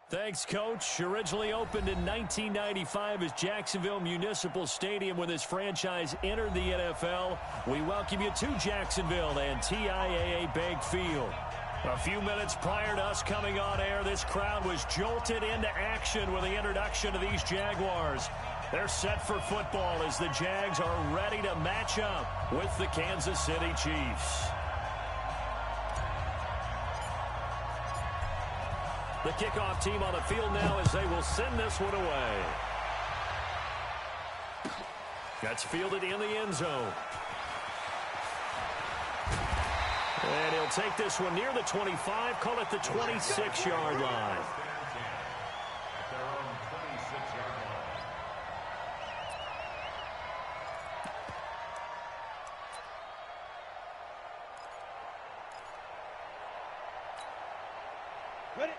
Thanks, Coach. Originally opened in 1995 as Jacksonville Municipal Stadium when this franchise entered the NFL. We welcome you to Jacksonville and TIAA Bank Field. A few minutes prior to us coming on air, this crowd was jolted into action with the introduction of these Jaguars. They're set for football as the Jags are ready to match up with the Kansas City Chiefs. The kickoff team on the field now as they will send this one away. That's fielded in the end zone. And he'll take this one near the 25, call it the 26-yard line. Ready?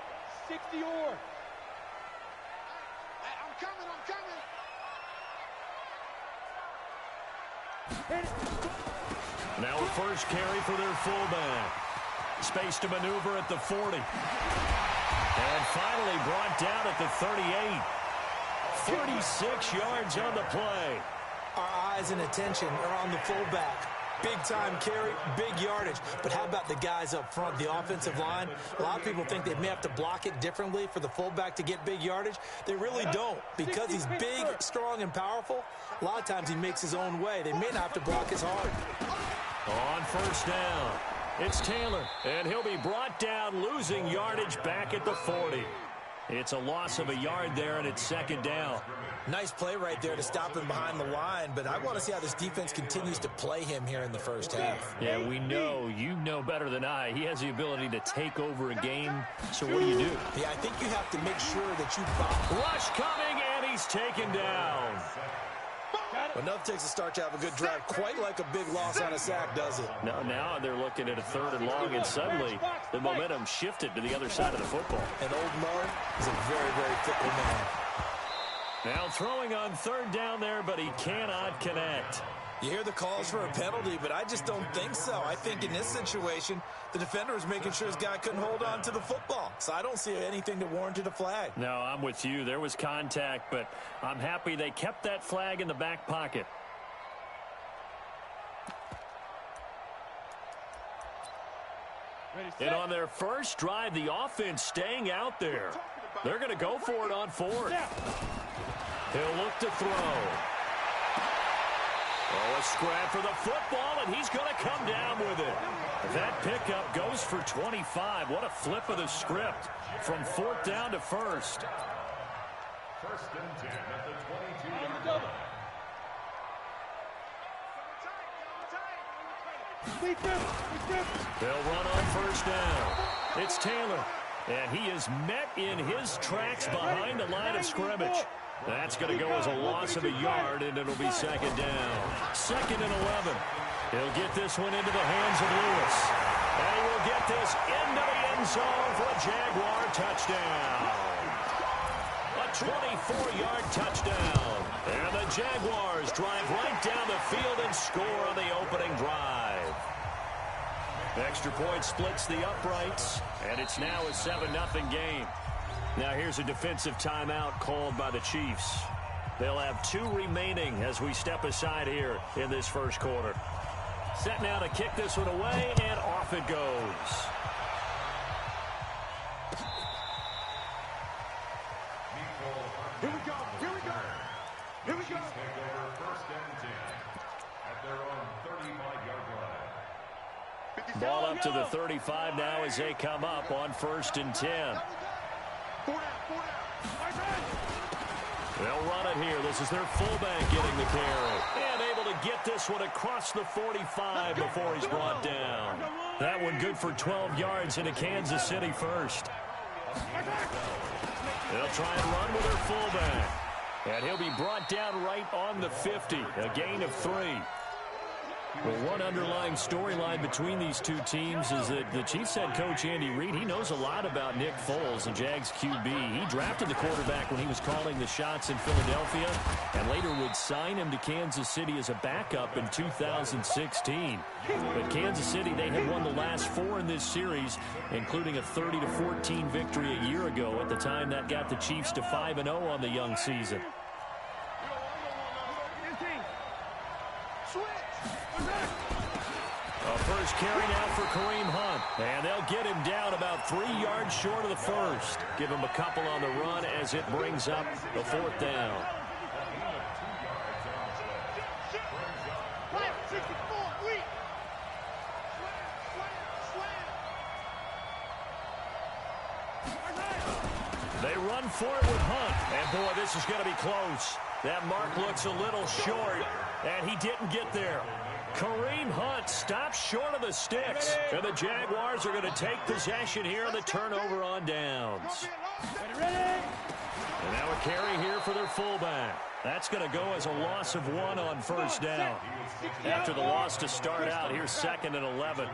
60 or. I'm coming. Now a first carry for their fullback. Space to maneuver at the 40. And finally brought down at the 38. 36 yards on the play. Our eyes and attention are on the fullback. Big-time carry, big yardage. But how about the guys up front, the offensive line? A lot of people think they may have to block it differently for the fullback to get big yardage. They really don't. Because he's big, strong, and powerful, a lot of times he makes his own way. They may not have to block as hard. On first down, it's Taylor, and he'll be brought down, losing yardage back at the 40. It's a loss of a yard there, and it's second down. Nice play right there to stop him behind the line, but I want to see how this defense continues to play him here in the first half. Yeah, we know. You know better than I. He has the ability to take over a game, so what do you do? Yeah, I think you have to make sure that you... Rush coming, and he's taken down. Enough takes a start to have a good drive, quite like a big loss on a sack, does it? No, now they're looking at a third and long, and suddenly the momentum shifted to the other side of the football. And old Mo is a very, very fickle man. Now throwing on third down there, but he cannot connect. You hear the calls for a penalty, but I just don't think so. I think in this situation, the defender was making sure his guy couldn't hold on to the football. So I don't see anything that warranted a flag. No, I'm with you. There was contact, but I'm happy they kept that flag in the back pocket. And on their first drive, the offense staying out there. They're going to go for it on fourth. He'll look to throw. Oh, a scrap for the football, and he's going to come down with it. That pickup goes for 25. What a flip of the script from fourth down to first. First and 10 at the 22-yard line. They'll run on first down. It's Taylor, and he is met in his tracks behind the line of scrimmage. That's going to go as a loss of a yard, and it'll be second down. Second and 11. He'll get this one into the hands of Lewis. And he will get this into the end zone for a Jaguar touchdown. A 24-yard touchdown. And the Jaguars drive right down the field and score on the opening drive. Extra point splits the uprights, and it's now a 7-0 game. Now here's a defensive timeout called by the Chiefs. They'll have 2 remaining as we step aside here in this first quarter. Set now to kick this one away, and off it goes. Here we go. Here we go. Here we go. Take over first and 10 at their own 35-yard line. Ball up to the 35 now as they come up on first and 10. They'll run it here. This is their fullback getting the carry. And able to get this one across the 45 before he's brought down. That one good for 12 yards into Kansas City first. They'll try and run with their fullback. And he'll be brought down right on the 50. A gain of 3. Well, one underlying storyline between these two teams is that the Chiefs head coach Andy Reid, he knows a lot about Nick Foles, the Jags QB. He drafted the quarterback when he was calling the shots in Philadelphia and later would sign him to Kansas City as a backup in 2016. But Kansas City, they had won the last 4 in this series, including a 30-14 victory a year ago. At the time, that got the Chiefs to 5-0 on the young season. A first carry now for Kareem Hunt. And they'll get him down about 3 yards short of the first. Give him a couple on the run as it brings up the 4th down. They run for it with Hunt. And, boy, this is going to be close. That mark looks a little short, and he didn't get there. Kareem Hunt stops short of the sticks. And the Jaguars are going to take possession here on the turnover on downs. And now a carry here for their fullback. That's going to go as a loss of 1 on first down. After the loss to start out, here's 2nd and 11.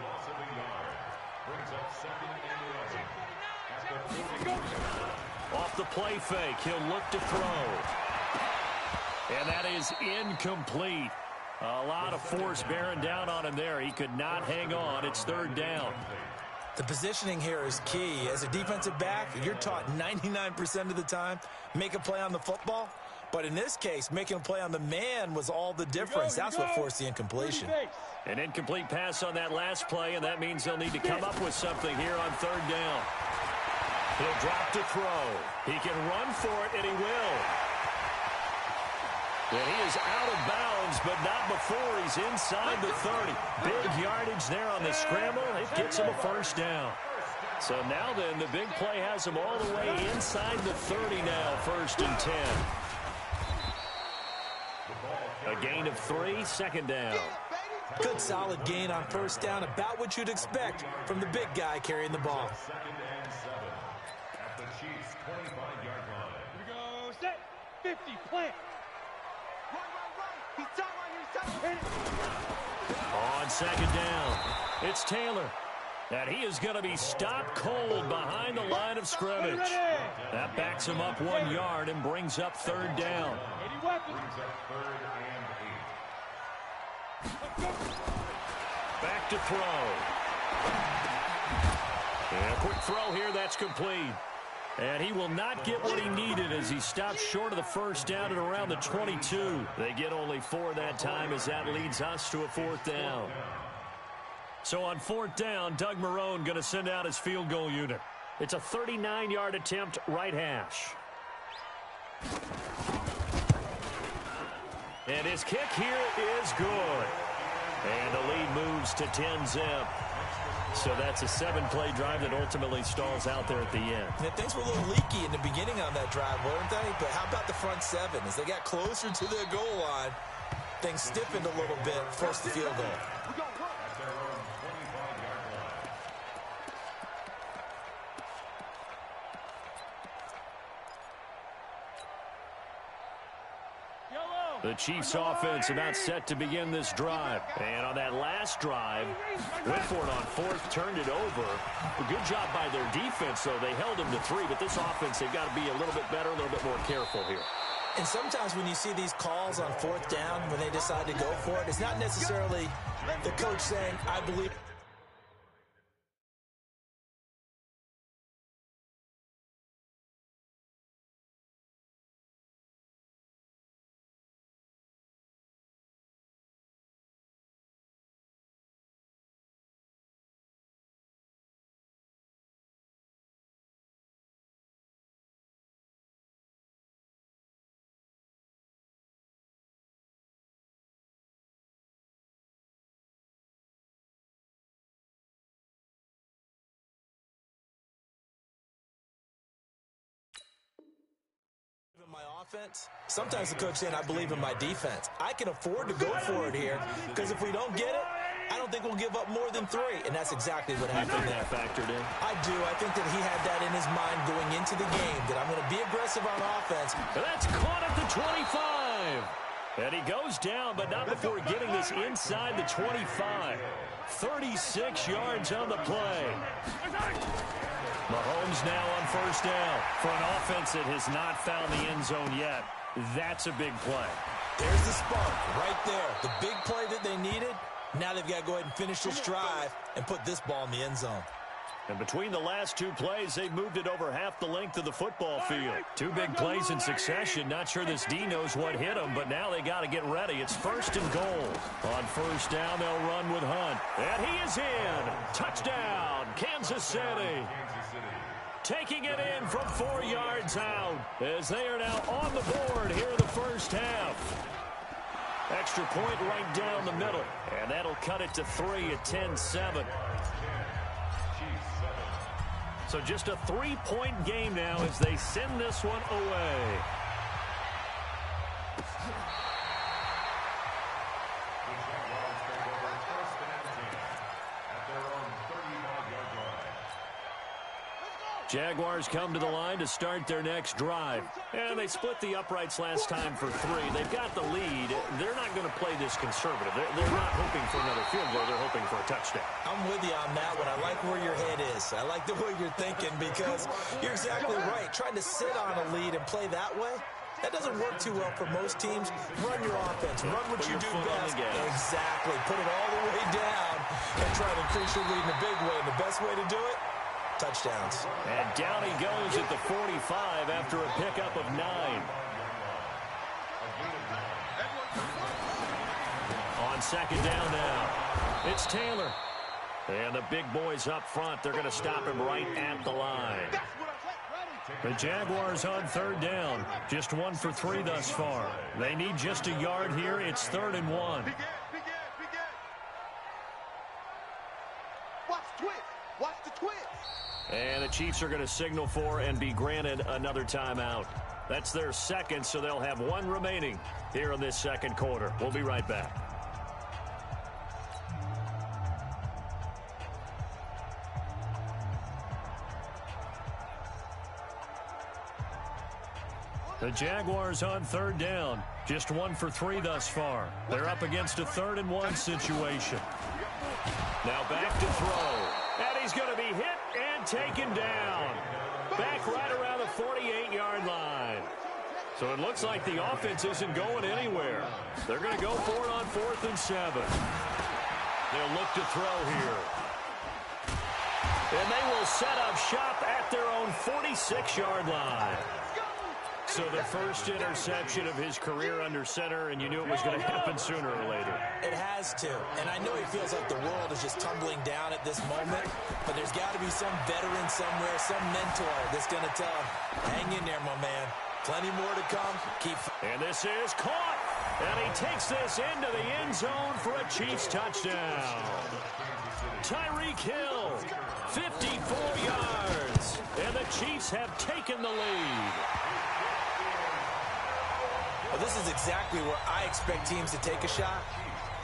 Off the play fake, he'll look to throw. And that is incomplete. A lot of force bearing down on him there. He could not hang on. It's 3rd down. The positioning here is key. As a defensive back, you're taught 99% of the time, make a play on the football. But in this case, making a play on the man was all the difference. That's what forced the incompletion. An incomplete pass on that last play, and that means they'll need to come up with something here on 3rd down. He'll drop to throw. He can run for it, and he will. And he is out of bounds, but not before he's inside the 30. Big yardage there on the scramble. It gets him a first down. So now then, the big play has him all the way inside the 30 now, 1st and 10. A gain of 3, 2nd down. Good solid gain on first down, about what you'd expect from the big guy carrying the ball. 2nd and 7 at the Chiefs' 25-yard line. Here we go, set, 50, plant. On 2nd down, it's Taylor. And he is going to be stopped cold behind the line of scrimmage. That backs him up 1 yard and brings up 3rd down. Brings up 3rd and 8. Back to throw. And a quick throw here, that's complete. And he will not get what he needed as he stops short of the first down at around the 22. They get only 4 that time as that leads us to a 4th down. So on 4th down, Doug Marrone going to send out his field goal unit. It's a 39-yard attempt, right hash. And his kick here is good. And the lead moves to 10-zip. So that's a 7-play drive that ultimately stalls out there at the end. Yeah, things were a little leaky in the beginning on that drive, weren't they? But how about the front 7? As they got closer to their goal line, things stiffened a little bit, forced the field goal. The Chiefs offense about set to begin this drive. And on that last drive, went for it on 4th, turned it over. A good job by their defense, though. They held them to 3, but this offense, they've got to be a little bit better, a little bit more careful here. And sometimes when you see these calls on 4th down, when they decide to go for it, it's not necessarily the coach saying, I believe. My offense, sometimes the coach saying, I believe in my defense. I can afford to go for it here because if we don't get it, I don't think we'll give up more than 3. And that's exactly what happened there. That factored in? I do. I think that he had that in his mind going into the game, that I'm going to be aggressive on offense. And that's caught at the 25. And he goes down, but not before getting this inside the 25. 36 yards on the play. Mahomes now on first down. For an offense that has not found the end zone yet, that's a big play. There's the spark right there. The big play that they needed, Now they've got to go ahead and finish this drive and put this ball in the end zone. And between the last two plays, they moved it over half the length of the football field. Two big plays in succession. Not sure this D knows what hit them, but now they got to get ready. It's 1st and goal. On 1st down, they'll run with Hunt. And he is in. Touchdown, Kansas City. Taking it in from 4 yards out as they are now on the board here in the first half. Extra point right down the middle. And that'll cut it to 3 at 10-7. So just a 3-point game now as they send this one away. Jaguars come to the line to start their next drive. And they split the uprights last time for 3. They've got the lead. They're not going to play this conservative. They're not hoping for another field goal. They're hoping for a touchdown. I'm with you on that one. I like where your head is. I like the way you're thinking because you're exactly right. Trying to sit on a lead and play that way, that doesn't work too well for most teams. Run your offense. Run what you do best. Exactly. Put it all the way down and try to increase your lead in a big way. And the best way to do it, touchdowns. And down he goes at the 45 after a pickup of 9. On 2nd down now, it's Taylor. And the big boys up front, they're going to stop him right at the line. The Jaguars on 3rd down, just 1 for 3 thus far. They need just a yard here. It's 3rd and 1. Watch the twist. Watch the twist. And the Chiefs are going to signal for and be granted another timeout. That's their second, so they'll have 1 remaining here in this 2nd quarter. We'll be right back. The Jaguars on 3rd down, just 1 for 3 thus far. They're up against a 3rd and 1 situation. Now back to throw. And he's going to be hit and taken down. Back right around the 48-yard line. So it looks like the offense isn't going anywhere. They're going to go for it on 4th and 7. They'll look to throw here. And they will set up shop at their own 46-yard line. So the first interception of his career under center, and you knew it was going to happen sooner or later. It has to. And I know he feels like the world is just tumbling down at this moment, but there's got to be some veteran somewhere, some mentor that's going to tell him, hang in there, my man. Plenty more to come. And this is caught. And he takes this into the end zone for a Chiefs touchdown. Tyreek Hill, 54 yards. And the Chiefs have taken the lead. Well, this is exactly where I expect teams to take a shot.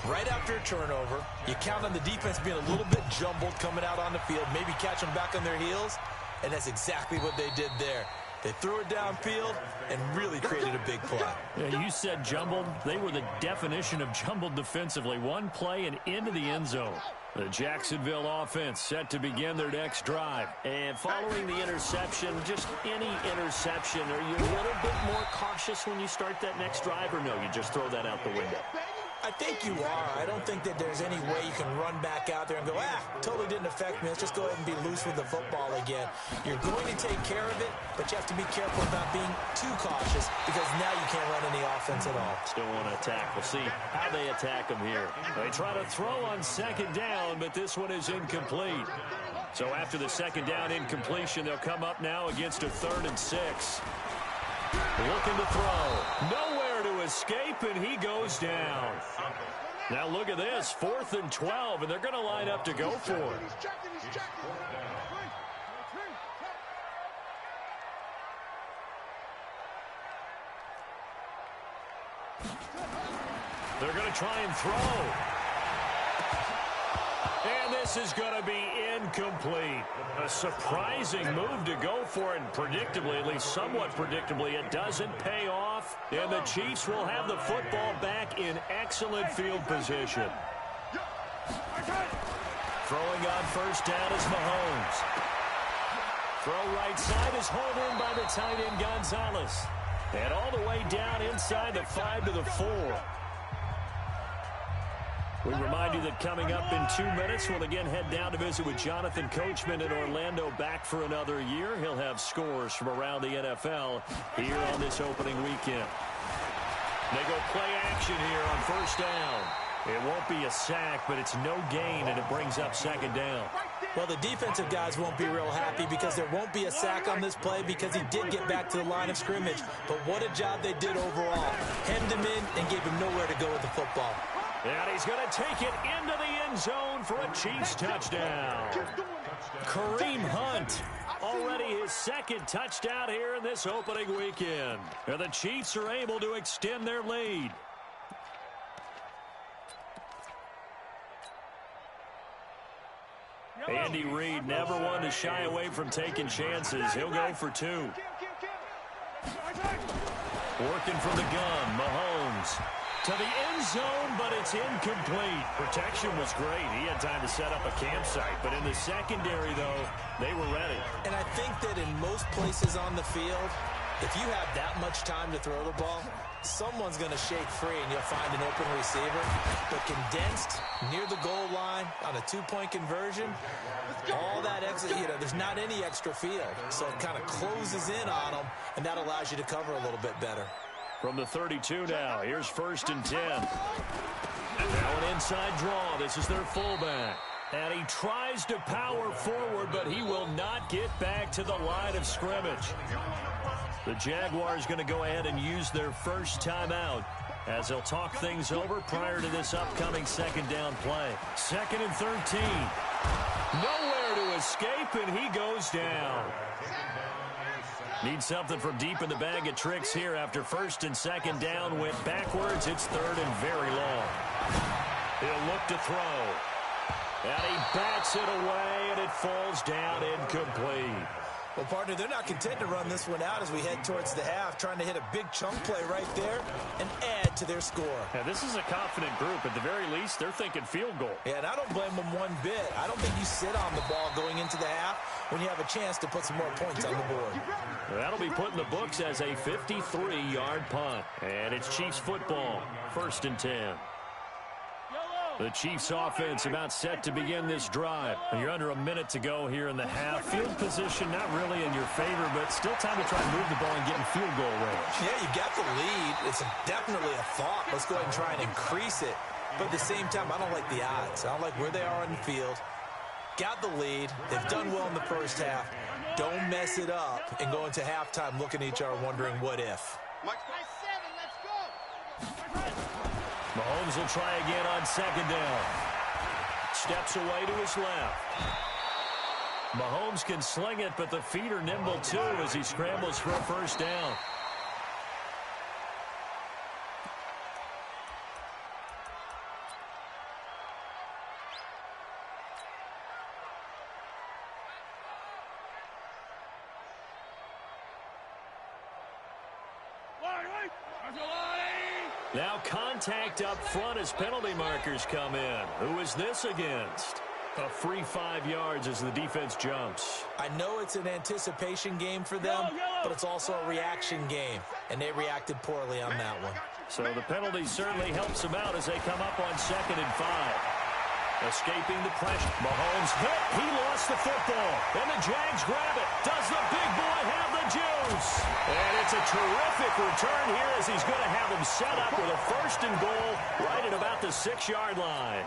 Right after a turnover, you count on the defense being a little bit jumbled coming out on the field, maybe catch them back on their heels, and that's exactly what they did there. They threw it downfield and really created a big play. Yeah, you said jumbled. They were the definition of jumbled defensively. One play and into the end zone. The Jacksonville offense set to begin their next drive. And following the interception, just any interception, are you a little bit more cautious when you start that next drive, or no, you just throw that out the window? I think you are. I don't think that there's any way you can run back out there and go, totally didn't affect me. Let's just go ahead and be loose with the football again. You're going to take care of it, but you have to be careful about being too cautious because now you can't run any offense at all. Still want to attack. We'll see how they attack them here. They try to throw on 2nd down, but this one is incomplete. So after the 2nd down incompletion, they'll come up now against a 3rd and 6. Looking to throw. Nowhere to escape, and he goes down. Now look at this. 4th and 12, and they're going to line up to go for it. They're going to try and throw. And this is going to be incomplete. A surprising move to go for it, and predictably, at least somewhat predictably, it doesn't pay off. And the Chiefs will have the football back in excellent field position. Throwing on 1st down is Mahomes. Throw right side is hauled in by the tight end Gonzalez. And all the way down inside the 5 to the 4. We remind you that coming up in 2 minutes, we'll again head down to visit with Jonathan Coachman in Orlando, back for another year. He'll have scores from around the NFL here on this opening weekend. They go play action here on first down. It won't be a sack, but it's no gain, and it brings up second down. Well, the defensive guys won't be real happy because there won't be a sack on this play because he did get back to the line of scrimmage. But what a job they did overall. Hemmed him in and gave him nowhere to go with the football. And he's going to take it into the end zone for a Chiefs touchdown. Kareem Hunt, already his second touchdown here in this opening weekend. And the Chiefs are able to extend their lead. Andy Reid, never one to shy away from taking chances. He'll go for two. Working from the gun, Mahomes to the end zone, but it's incomplete. Protection was great. He had time to set up a campsite, but in the secondary, though, they were ready. And I think that in most places on the field, if you have that much time to throw the ball, someone's going to shake free and you'll find an open receiver. But condensed near the goal line on a two-point conversion, all that extra, there's not any extra field. So it kind of closes in on them, and that allows you to cover a little bit better. From the 32 now, here's 1st and 10. Now an inside draw. This is their fullback. And he tries to power forward, but he will not get back to the line of scrimmage. The Jaguars going to go ahead and use their first timeout as they'll talk things over prior to this upcoming second down play. 2nd and 13. Nowhere to escape, and he goes down. Need something from deep in the bag of tricks here after 1st and 2nd down. Went backwards. It's 3rd and very long. He'll look to throw. And he bats it away, and it falls down incomplete. Well, partner, they're not content to run this one out as we head towards the half, trying to hit a big chunk play right there and add to their score. Yeah, this is a confident group. At the very least, they're thinking field goal. Yeah, and I don't blame them one bit. I don't think you sit on the ball going into the half when you have a chance to put some more points on the board. That'll be put in the books as a 53-yard punt. And it's Chiefs football, 1st and 10. The Chiefs offense about set to begin this drive. You're under a minute to go here in the half. Field position not really in your favor, but still time to try and move the ball and get in field goal range. Yeah, you got the lead. It's definitely a thought. Let's go ahead and try and increase it. But at the same time, I don't like the odds. I don't like where they are on the field. Got the lead. They've done well in the first half. Don't mess it up and go into halftime looking at each other wondering what if. Mahomes will try again on 2nd down. Steps away to his left. Mahomes can sling it, but the feet are nimble too as he scrambles for a 1st down. Now contact up front as penalty markers come in. Who is this against? A free 5 yards as the defense jumps. I know it's an anticipation game for them, but it's also a reaction game, and they reacted poorly on that one. So the penalty certainly helps them out as they come up on 2nd and 5. Escaping the pressure. Mahomes hit. He lost the football. And the Jags grab it. Does the big boy have the juice? And it's a terrific return here as he's going to have him set up with a 1st and goal right at about the 6-yard line.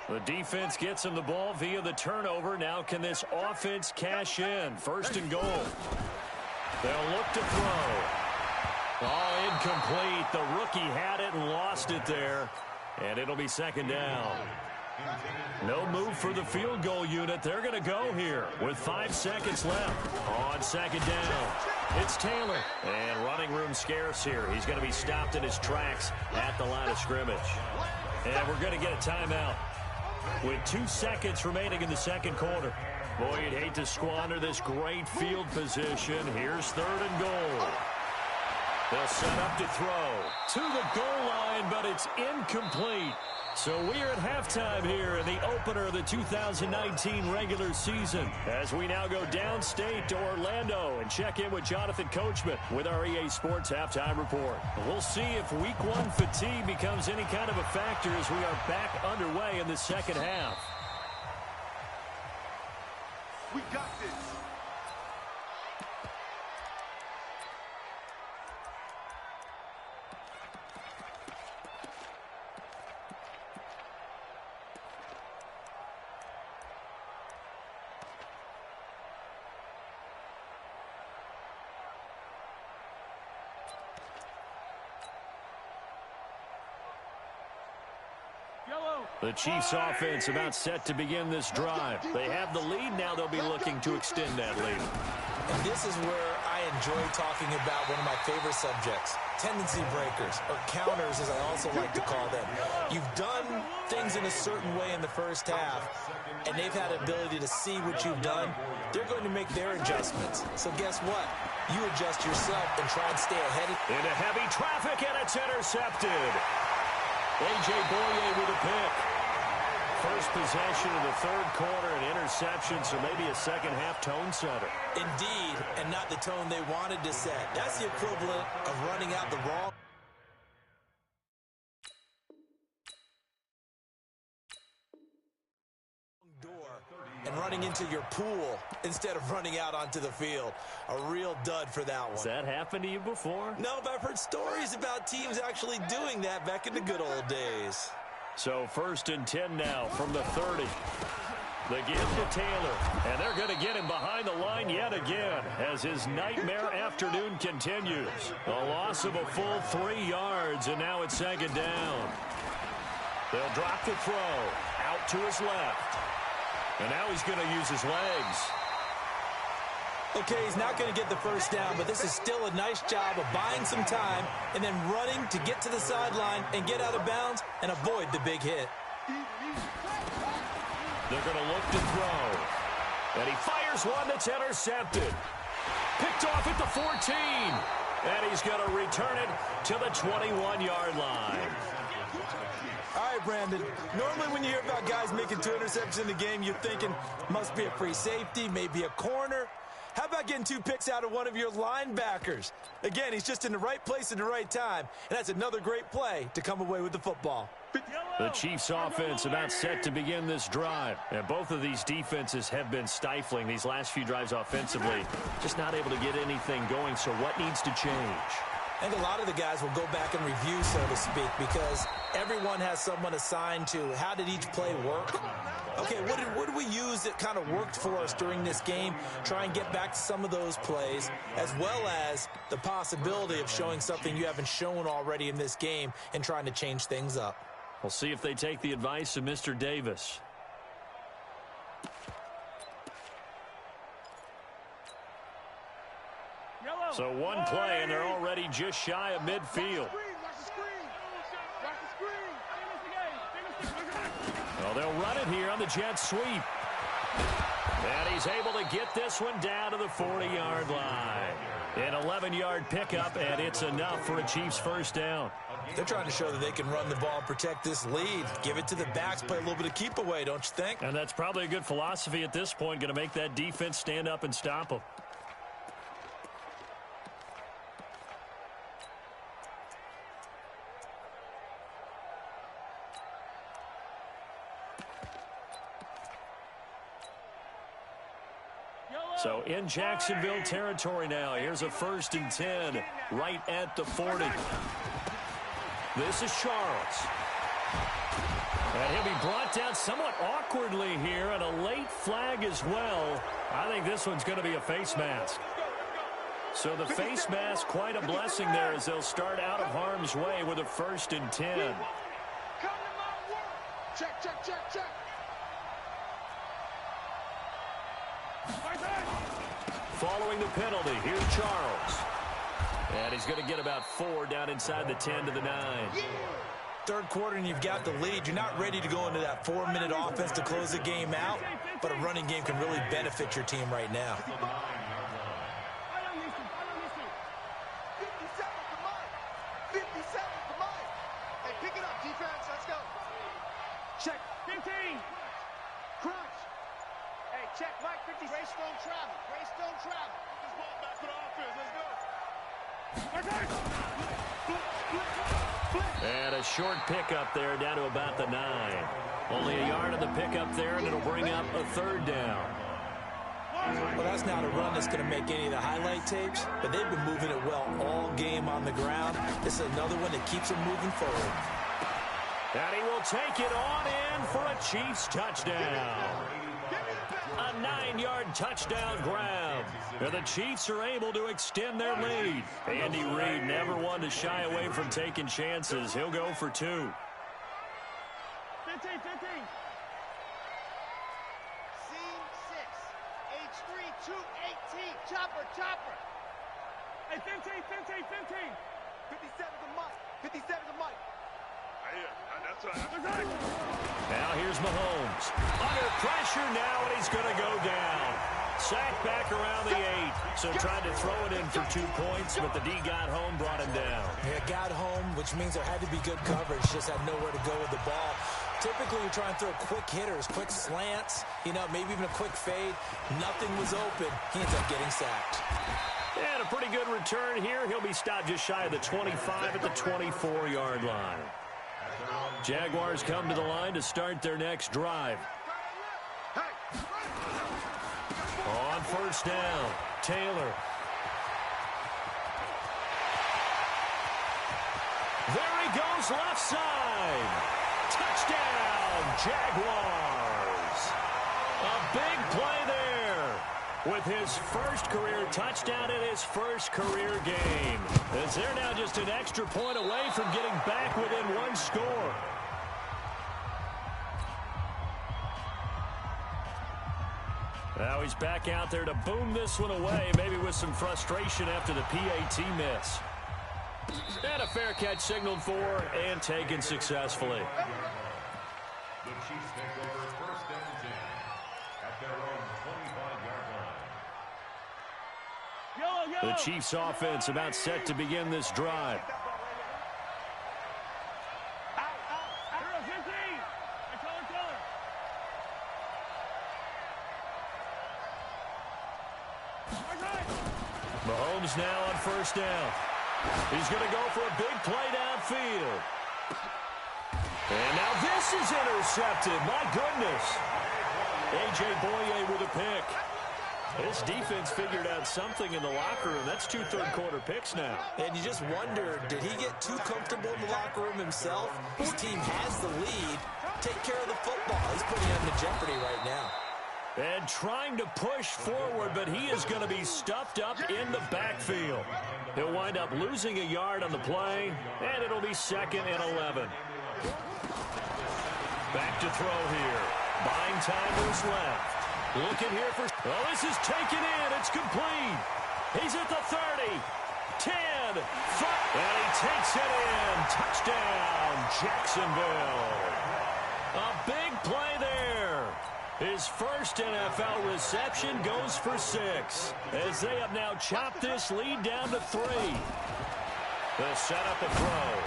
The defense gets him the ball via the turnover. Now can this offense cash in? 1st and goal. They'll look to throw. Oh, incomplete. The rookie had it and lost it there. And it'll be 2nd down. No move for the field goal unit. They're going to go here with 5 seconds left on 2nd down. It's Taylor. And running room scarce here. He's going to be stopped in his tracks at the line of scrimmage. And we're going to get a timeout with 2 seconds remaining in the 2nd quarter. Boy, you'd hate to squander this great field position. Here's 3rd and goal. They'll set up to throw to the goal line, but it's incomplete. So we're at halftime here in the opener of the 2019 regular season as we now go downstate to Orlando and check in with Jonathan Coachman with our EA Sports Halftime Report. We'll see if Week 1 fatigue becomes any kind of a factor as we are back underway in the second half. We got this. The Chiefs offense about set to begin this drive. They have the lead. Now they'll be looking to extend that lead. And this is where I enjoy talking about one of my favorite subjects, tendency breakers, or counters as I also like to call them. You've done things in a certain way in the first half, and they've had the ability to see what you've done. They're going to make their adjustments. So guess what? You adjust yourself and try and stay ahead. Into heavy traffic, and it's intercepted. A.J. Boye with a pick. First possession of the third quarter, an interception, so maybe a second-half tone setter. Indeed, and not the tone they wanted to set. That's the equivalent of running out the wrong door and running into your pool instead of running out onto the field. A real dud for that one. Has that happened to you before? No, but I've heard stories about teams actually doing that back in the good old days. So 1st and 10 now from the 30. The give to Taylor, and they're going to get him behind the line yet again as his nightmare afternoon continues. A loss of a full 3 yards, and now it's second down. They'll drop the throw out to his left, and now he's going to use his legs. Okay, he's not going to get the first down, but this is still a nice job of buying some time and then running to get to the sideline and get out of bounds and avoid the big hit. They're going to look to throw. And he fires one that's intercepted. Picked off at the 14. And he's going to return it to the 21-yard line. All right, Brandon. Normally when you hear about guys making 2 interceptions in the game, you're thinking must be a free safety, maybe a corner. How about getting 2 picks out of one of your linebackers? Again, he's just in the right place at the right time, and that's another great play to come away with the football. The Chiefs offense about set to begin this drive. And both of these defenses have been stifling these last few drives offensively. Just not able to get anything going, so what needs to change? I think a lot of the guys will go back and review, so to speak, because everyone has someone assigned to how did each play work. Okay, what did we use that kind of worked for us during this game? Try and get back to some of those plays, as well as the possibility of showing something you haven't shown already in this game and trying to change things up. We'll see if they take the advice of Mr. Davis. So one play, and they're already just shy of midfield. Well, they'll run it here on the jet sweep. And he's able to get this one down to the 40-yard line. An 11-yard pickup, and it's enough for a Chiefs first down. They're trying to show that they can run the ball and protect this lead. Give it to the backs, play a little bit of keep away, don't you think? And that's probably a good philosophy at this point, going to make that defense stand up and stop them. So in Jacksonville territory now. Here's a 1st and 10 right at the 40. This is Charles. And he'll be brought down somewhat awkwardly here, and a late flag as well. I think this one's going to be a face mask. So the face mask, quite a blessing there as they'll start out of harm's way with a 1st and 10. Come to my work. Check, check, check, check. Following the penalty, here's Charles. And he's going to get about 4 down inside the 10 to the 9. Third quarter and you've got the lead. You're not ready to go into that 4-minute offense to close the game out, but a running game can really benefit your team right now. 57, come on. 57, come on. Hey, pick it up, defense. Let's go. Check. 15. Crunch. Hey, check. Mike, 50. Grace don't travel. Grace don't travel. Just ball back for the offense. Let's go. And a short pickup there down to about the 9. Only a yard of the pickup there, and it'll bring up a 3rd down. Well, that's not a run that's going to make any of the highlight tapes, but they've been moving it well all game on the ground. This is another one that keeps them moving forward. And he will take it on in for a Chiefs touchdown. A 9-yard touchdown grab. And the Chiefs are able to extend their lead. Andy Reid never one to shy away from taking chances. He'll go for 2. 15. C6. H3. 218. Chopper. Hey, 15. 57's a Mike. 57's a Mike. That's right. Now here's Mahomes. Under pressure now, and he's going to go down. Sacked back around the 8. So tried to throw it in for 2 points, but the D got home, brought him down. Yeah, got home, which means there had to be good coverage. Just had nowhere to go with the ball. Typically, you try and throw quick hitters, quick slants, maybe even a quick fade. Nothing was open. He ends up getting sacked. And a pretty good return here. He'll be stopped just shy of the 25 at the 24-yard line. Jaguars come to the line to start their next drive. On 1st down, Taylor. There he goes, left side. Touchdown, Jaguars. A big play there with his first career touchdown in his first career game. As they're now just an extra point away from getting back within 1 score. Now he's back out there to boom this one away, maybe with some frustration after the PAT miss. And a fair catch signaled for and taken successfully. The Chiefs take over 1st and 10 at their own 25-yard line. The Chiefs offense about set to begin this drive. Mahomes now on 1st down. He's going to go for a big play downfield. And now this is intercepted. My goodness. A.J. Boye with a pick. This defense figured out something in the locker room. That's 2 third-quarter picks now. And you just wonder, did he get too comfortable in the locker room himself? His team has the lead. Take care of the football. He's putting it into jeopardy right now. And trying to push forward, but he is going to be stuffed up in the backfield. He'll wind up losing a yard on the play, and it'll be 2nd and 11. Back to throw here. Buying time is left. Looking here for... Oh, this is taken in. It's complete. He's at the 30. 10. 5. And he takes it in. Touchdown, Jacksonville. A big play there. His first NFL reception goes for 6. As they have now chopped this lead down to 3. They'll set up a throw.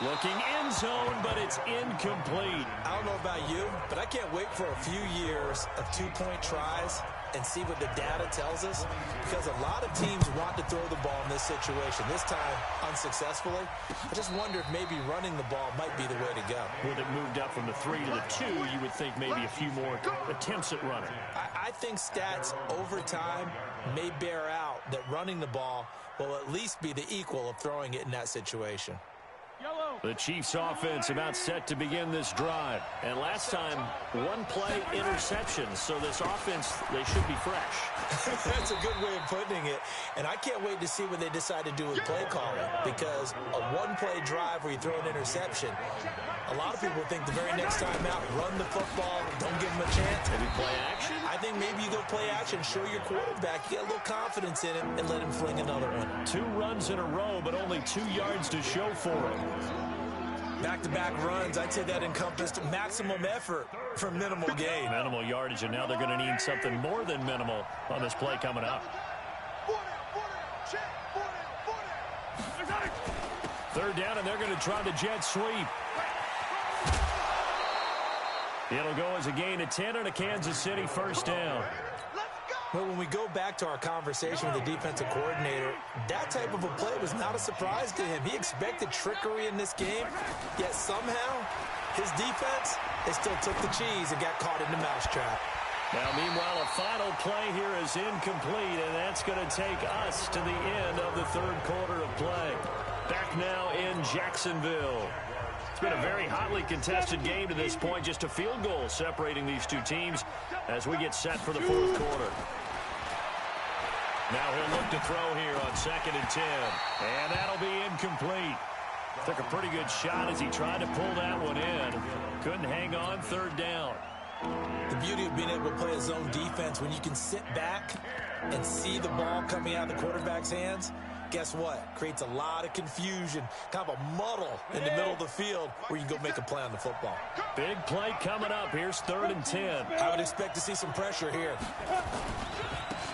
Looking end zone, but it's incomplete. I don't know about you, but I can't wait for a few years of 2-point tries and see what the data tells us, because a lot of teams want to throw the ball in this situation. This time, unsuccessfully. I just wonder if maybe running the ball might be the way to go. With it moved up from the 3 to the 2, you would think maybe a few more attempts at running. I think stats over time may bear out that running the ball will at least be the equal of throwing it in that situation. The Chiefs offense about set to begin this drive. And last time, 1 play interception. So this offense, they should be fresh. That's a good way of putting it. And I can't wait to see what they decide to do with play calling. Because a 1-play drive where you throw an interception, a lot of people think the very next time out, run the football, don't give them a chance. Maybe play action? I think maybe you go play action, show your quarterback, you get a little confidence in him, and let him fling another one. 2 runs in a row, but only 2 yards to show for it. Back-to-back runs, I'd say that encompassed maximum effort for minimal gain. Minimal yardage, and now they're going to need something more than minimal on this play coming up. 3rd down, and they're going to try the jet sweep. It'll go as a gain of 10 and a Kansas City first down. Well, when we go back to our conversation with the defensive coordinator, that type of a play was not a surprise to him. He expected trickery in this game, yet somehow his defense, they still took the cheese and got caught in the mousetrap. Now, meanwhile, a final play here is incomplete, and that's going to take us to the end of the third quarter of play. Back now in Jacksonville. It's been a very hotly contested game to this point. Just a field goal separating these two teams as we get set for the fourth quarter. Now he'll look to throw here on 2nd and 10. And that'll be incomplete. Took a pretty good shot as he tried to pull that one in. Couldn't hang on 3rd down. The beauty of being able to play a zone defense when you can sit back and see the ball coming out of the quarterback's hands, guess what? Creates a lot of confusion, kind of a muddle in the middle of the field where you can go make a play on the football. Big play coming up. Here's 3rd and 10. I would expect to see some pressure here.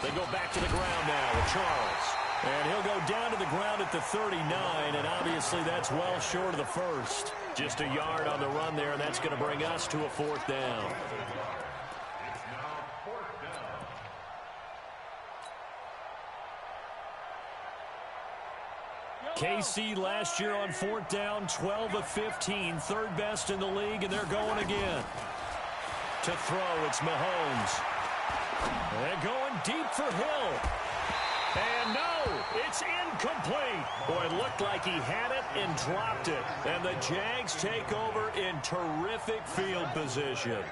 They go back to the ground now with Charles. And he'll go down to the ground at the 39, and obviously that's well short of the first. Just a yard on the run there, and that's going to bring us to a 4th down. It's now 4th down. KC last year on 4th down, 12 of 15, 3rd best in the league, and they're going again. To throw, it's Mahomes. And going deep for Hill. And no, it's incomplete. Boy, it looked like he had it and dropped it. And the Jags take over in terrific field position.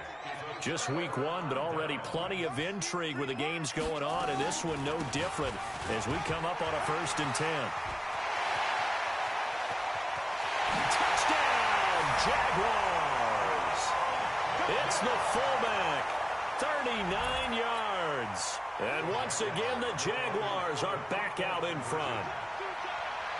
Just week 1, but already plenty of intrigue with the games going on, and this one no different as we come up on a 1st and 10. Touchdown, Jaguars! It's the fullback, 39 yards. And once again, the Jaguars are back out in front.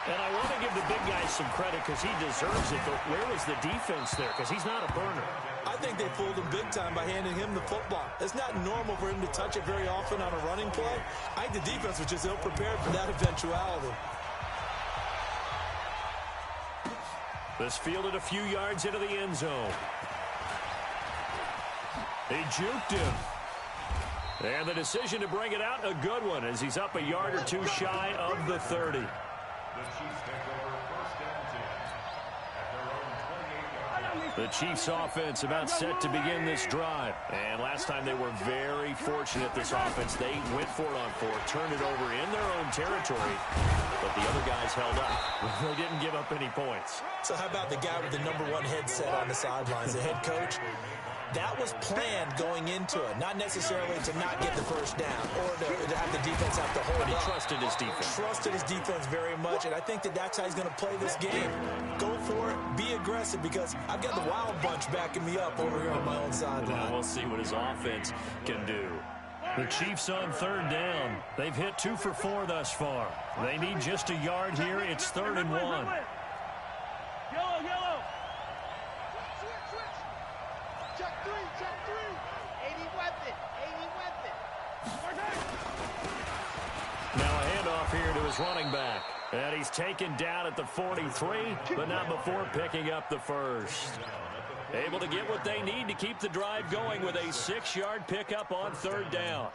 And I want to give the big guy some credit because he deserves it, but where was the defense there? Because he's not a burner. I think they fooled him big time by handing him the football. It's not normal for him to touch it very often on a running play. I think the defense was just ill-prepared for that eventuality. This fielded a few yards into the end zone. They juked him. And the decision to bring it out, a good one, as he's up a yard or two shy of the 30. The Chiefs take over 1st and 10 at their own 28 yard. The Chiefs offense about set to begin this drive. And last time they were very fortunate, this offense. They went for it on 4th, turned it over in their own territory. But the other guys held up. They didn't give up any points. So how about the guy with the #1 headset on the sidelines, the head coach? That was planned going into it, not necessarily to not get the first down or to have the defense have to hold But he up. trusted his defense. Trusted his defense very much, and I think that's how he's going to play this game. Go for it, be aggressive, because I've got the Wild Bunch backing me up over here on my own sideline. We'll see what his offense can do. The Chiefs on 3rd down. They've hit 2 for 4 thus far. They need just a yard here. It's 3rd and 1. Yellow, yellow. Switch. Check 3. 80 weapon. Now a handoff here to his running back. And he's taken down at the 43, but not before picking up the first. Able to get what they need to keep the drive going with a 6-yard pickup on 3rd down.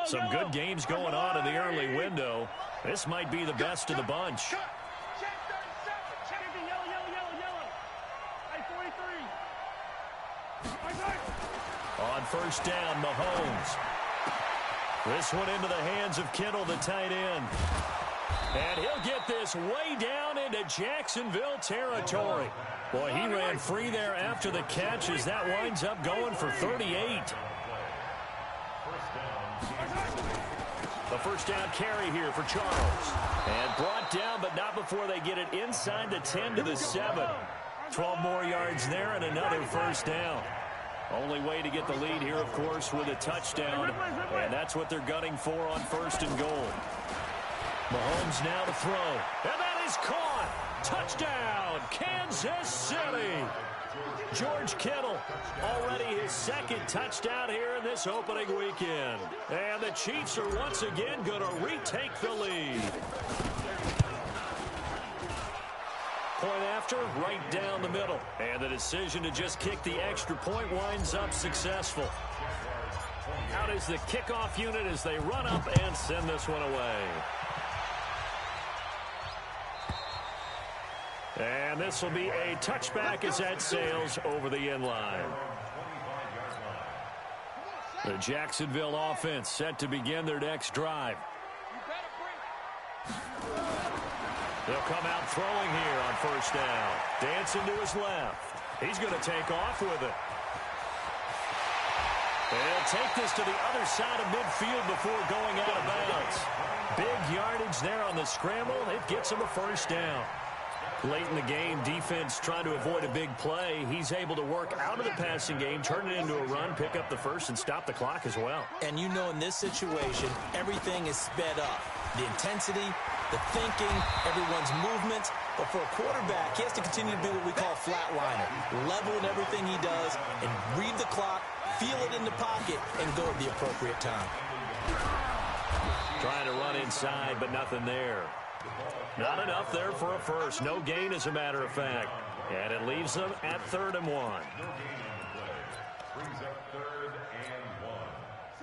Some good games going on in the early window. This might be the best of the bunch. Check 37. Check the yellow. Hey, 43. On 1st down, Mahomes. This one into the hands of Kittle, the tight end. And he'll get this way down into Jacksonville territory. Boy, he ran free there after the catch as that winds up going for 38. The first down carry here for Charles. And brought down, but not before they get it inside the 10 to the 7. 12 more yards there and another first down. Only way to get the lead here, of course, with a touchdown. And that's what they're gunning for on 1st and goal. Mahomes now to throw. And that is caught. Touchdown, Kansas City. George Kittle, already his 2nd touchdown here in this opening weekend. And the Chiefs are once again going to retake the lead. Point after, right down the middle. And the decision to just kick the extra point winds up successful. Out is the kickoff unit as they run up and send this one away. And this will be a touchback as that sails over the end line. The Jacksonville offense set to begin their next drive. They'll come out throwing here on first down. Dancing to his left. He's going to take off with it. They'll take this to the other side of midfield before going out of bounds. Big yardage there on the scramble. It gets him a first down. Late in the game, defense trying to avoid a big play. He's able to work out of the passing game, turn it into a run, pick up the first, and stop the clock as well. And you know in this situation, everything is sped up. The intensity, the thinking, everyone's movements. But for a quarterback, he has to continue to be what we call a flatliner. Level in everything he does and read the clock, feel it in the pocket, and go at the appropriate time. Trying to run inside, but nothing there. Not enough there for a first. No gain, as a matter of fact. And it leaves them at 3rd and 1.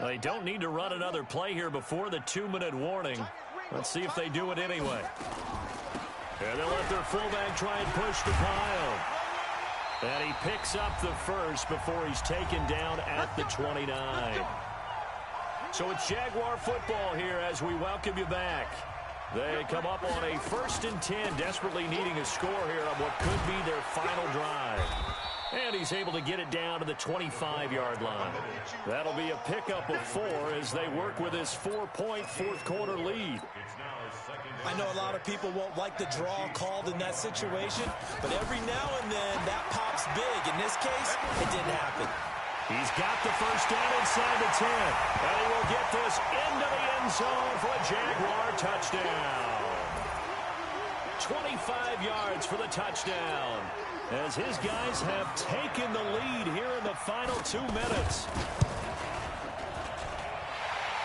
They don't need to run another play here before the 2-minute warning. Let's see if they do it anyway. And they'll let their fullback try and push the pile. And he picks up the first before he's taken down at the 29. So it's Jaguar football here as we welcome you back. They come up on a 1st and 10, desperately needing a score here on what could be their final drive. And he's able to get it down to the 25-yard line. That'll be a pickup of 4 as they work with his 4-point fourth-quarter lead. I know a lot of people won't like the draw called in that situation, but every now and then that pops big. In this case, it didn't happen. He's got the first down inside the 10. And he will get this into the end zone for a Jaguar touchdown. 25 yards for the touchdown, as his guys have taken the lead here in the final 2 minutes.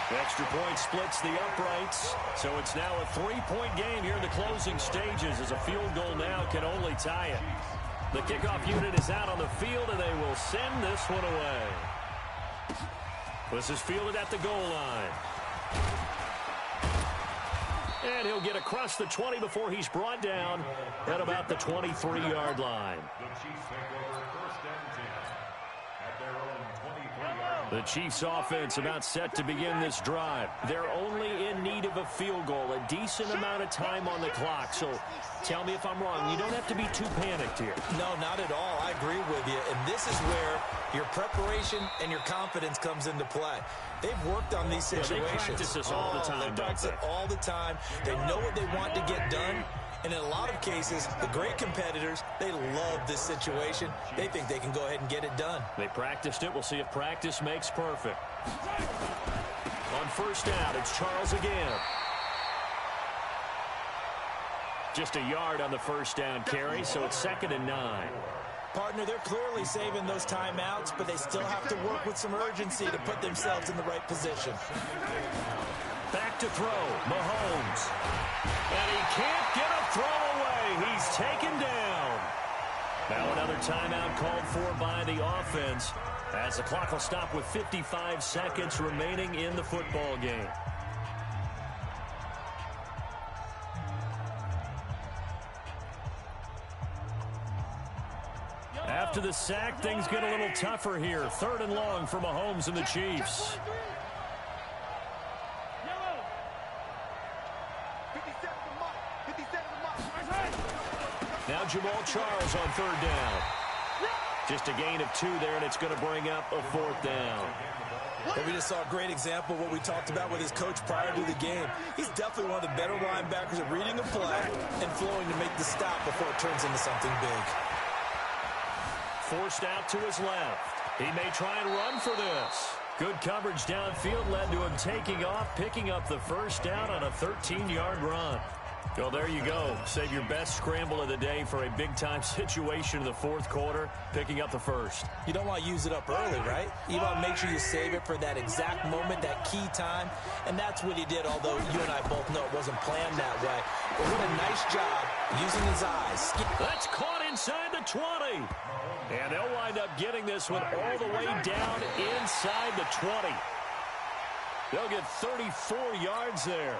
The extra point splits the uprights, so it's now a 3-point game here in the closing stages, as a field goal now can only tie it. The kickoff unit is out on the field, and they will send this one away. This is fielded at the goal line. And he'll get across the 20 before he's brought down at about the 23-yard line. The Chiefs offense about set to begin this drive. They're only in need of a field goal, a decent amount of time on the clock. So tell me if I'm wrong. You don't have to be too panicked here. No, not at all. I agree with you. And this is where your preparation and your confidence comes into play. They've worked on these situations. They practice this all the time, They practice it all the time. They know what they want to get done. And in a lot of cases, the great competitors, they love this situation. They think they can go ahead and get it done. They practiced it. We'll see if practice makes perfect. On first down, it's Charles again. Just a yard on the first down carry, so it's 2nd and 9. Partner, they're clearly saving those timeouts, but they still have to work with some urgency to put themselves in the right position. Back to throw, Mahomes. And he can't get a throw away. He's taken down. Now another timeout called for by the offense, as the clock will stop with 55 seconds remaining in the football game. After the sack, things get a little tougher here. 3rd and long for Mahomes and the Chiefs. Now Jamal Charles on 3rd down. Just a gain of 2 there, and it's going to bring up a 4th down. And we just saw a great example of what we talked about with his coach prior to the game. He's definitely one of the better linebackers at reading a play and flowing to make the stop before it turns into something big. Forced out to his left. He may try and run for this. Good coverage downfield led to him taking off, picking up the first down on a 13-yard run. Well, there you go. Save your best scramble of the day for a big-time situation in the fourth quarter, picking up the first. You don't want to use it up early, right? You want to make sure you save it for that exact moment, that key time, and that's what he did, although you and I both know it wasn't planned that way. But what a nice job using his eyes. That's caught inside the 20. And they'll wind up getting this one all the way down inside the 20. They'll get 34 yards there.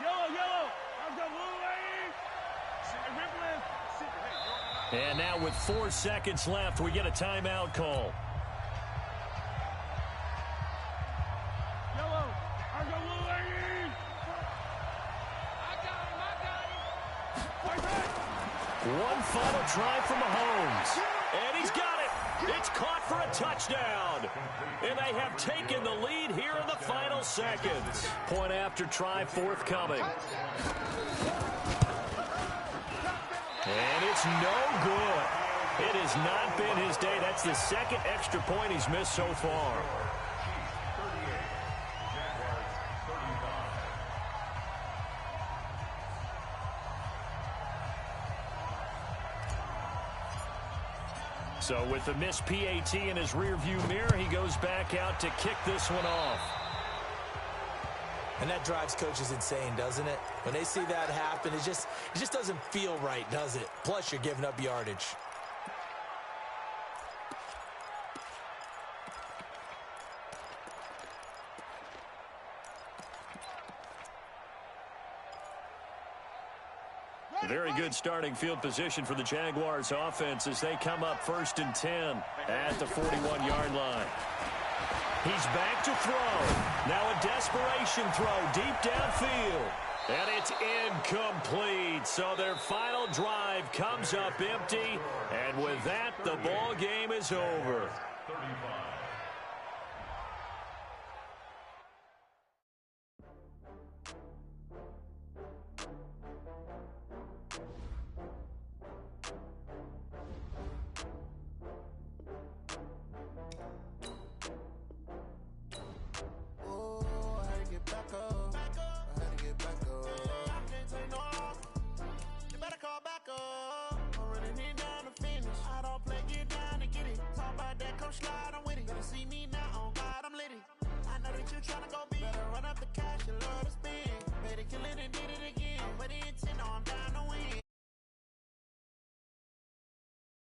Yellow. Let's go, Louis. And now with 4 seconds left, we get a timeout call. Yellow. Let's go, Louis. I got him. One final try from Mahomes. And he's got it. It's caught for a touchdown. And they have taken the lead here in the final seconds. Point after try forthcoming. And it's no good. It has not been his day. That's the second extra point he's missed so far. So with the missed PAT in his rearview mirror, he goes back out to kick this one off. And that drives coaches insane, doesn't it? When they see that happen, it just doesn't feel right, does it? Plus, you're giving up yardage. Very good starting field position for the Jaguars offense as they come up 1st and 10 at the 41-yard line. He's back to throw. Now a desperation throw deep downfield. And it's incomplete. So their final drive comes up empty. And with that, the ball game is over. 35. Slide, I'm with it. Better see me now, on God, I'm litty. I know that you tryna go big. Better run up the cash, you love to spend. Better kill it and did it again. But the intent, no, I'm down to win.